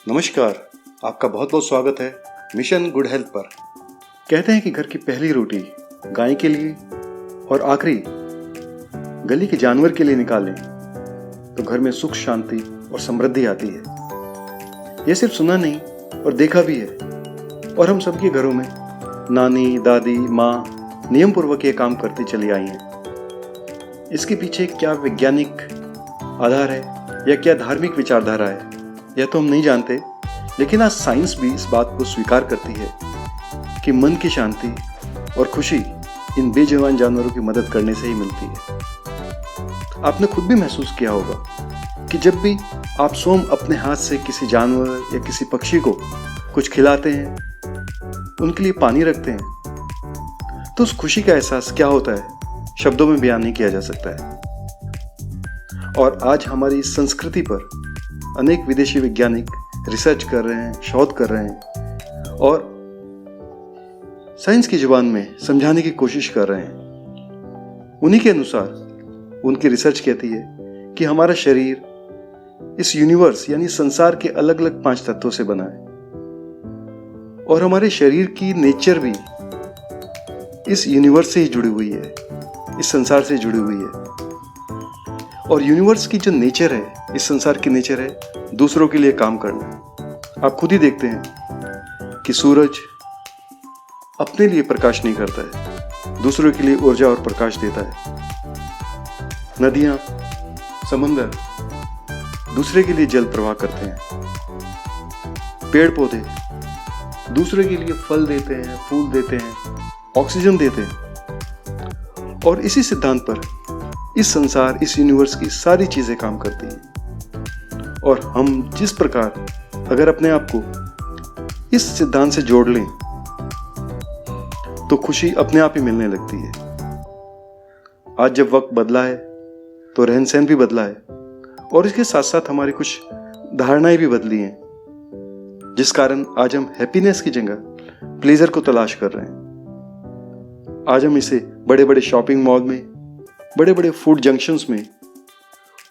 नमस्कार, आपका बहुत बहुत स्वागत है मिशन गुड हेल्थ पर। कहते हैं कि घर की पहली रोटी गाय के लिए और आखिरी गली के जानवर के लिए निकालें तो घर में सुख, शांति और समृद्धि आती है। यह सिर्फ सुना नहीं और देखा भी है, और हम सबके घरों में नानी, दादी, माँ नियम पूर्वक ये काम करती चली आई हैं। इसके पीछे क्या वैज्ञानिक आधार है या क्या धार्मिक विचारधारा है, यह तो हम नहीं जानते, लेकिन आज साइंस भी इस बात को स्वीकार करती है कि मन की शांति और खुशी इन बेजुबान जानवरों की मदद करने से ही मिलती है। आपने खुद भी महसूस किया होगा कि जब भी आप स्वयं अपने हाथ से किसी जानवर या किसी पक्षी को कुछ खिलाते हैं, उनके लिए पानी रखते हैं, तो उस खुशी का एहसास क्या होता है शब्दों में बयान नहीं किया जा सकता है। और आज हमारी इस संस्कृति पर अनेक विदेशी वैज्ञानिक रिसर्च कर रहे हैं, शोध कर रहे हैं और साइंस की जुबान में समझाने की कोशिश कर रहे हैं। उन्हीं के अनुसार उनकी रिसर्च कहती है कि हमारा शरीर इस यूनिवर्स यानी संसार के अलग अलग 5 तत्वों से बना है, और हमारे शरीर की नेचर भी इस यूनिवर्स से ही जुड़ी हुई है, इस संसार से जुड़ी हुई है। और यूनिवर्स की जो नेचर है, इस संसार की नेचर है दूसरों के लिए काम करना। आप खुद ही देखते हैं कि सूरज अपने लिए प्रकाश नहीं करता है, दूसरों के लिए ऊर्जा और प्रकाश देता है। नदियां, समंदर दूसरे के लिए जल प्रवाह करते हैं। पेड़ पौधे दूसरे के लिए फल देते हैं, फूल देते हैं, ऑक्सीजन देते हैं। और इसी सिद्धांत पर इस संसार, इस यूनिवर्स की सारी चीजें काम करती हैं। और हम जिस प्रकार अगर अपने आप को इस सिद्धांत से जोड़ लें तो खुशी अपने आप ही मिलने लगती है। आज जब वक्त बदला है तो रहन सहन भी बदला है, और इसके साथ साथ हमारी कुछ धारणाएं भी बदली हैं, जिस कारण आज हम हैप्पीनेस की जगह प्लेजर को तलाश कर रहे हैं। आज हम इसे बड़े बड़े शॉपिंग मॉल में, बड़े बड़े फूड जंक्शंस में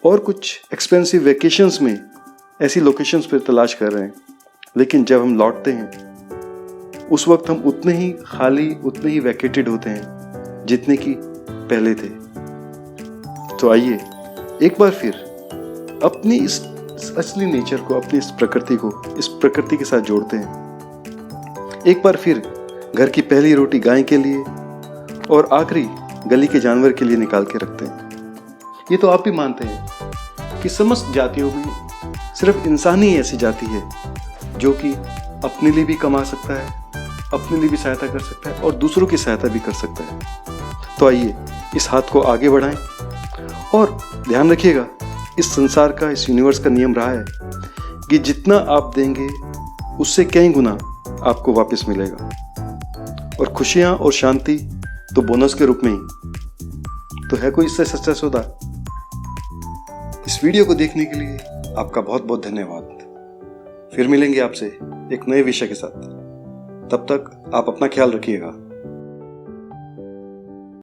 और कुछ एक्सपेंसिव वेकेशंस में ऐसी लोकेशंस पर तलाश कर रहे हैं। लेकिन जब हम लौटते हैं उस वक्त हम उतने ही खाली, उतने ही वैकेटेड होते हैं जितने कि पहले थे। तो आइए एक बार फिर अपनी इस असली नेचर को, अपनी इस प्रकृति के साथ जोड़ते हैं। एक बार फिर घर की पहली रोटी गाय के लिए और आखिरी गली के जानवर के लिए निकाल के रखते हैं। ये तो आप भी मानते हैं कि समस्त जातियों में सिर्फ इंसान ही ऐसी जाति है जो कि अपने लिए भी कमा सकता है, अपने लिए भी सहायता कर सकता है और दूसरों की सहायता भी कर सकता है। तो आइए इस हाथ को आगे बढ़ाएं और ध्यान रखिएगा, इस संसार का, इस यूनिवर्स का नियम रहा है कि जितना आप देंगे उससे कई गुना आपको वापस मिलेगा। और खुशियां और शांति तो बोनस के रूप में ही तो है। कोई इससे सच्चा सौदा? इस वीडियो को देखने के लिए आपका बहुत बहुत धन्यवाद। फिर मिलेंगे आपसे एक नए विषय के साथ। तब तक आप अपना ख्याल रखिएगा।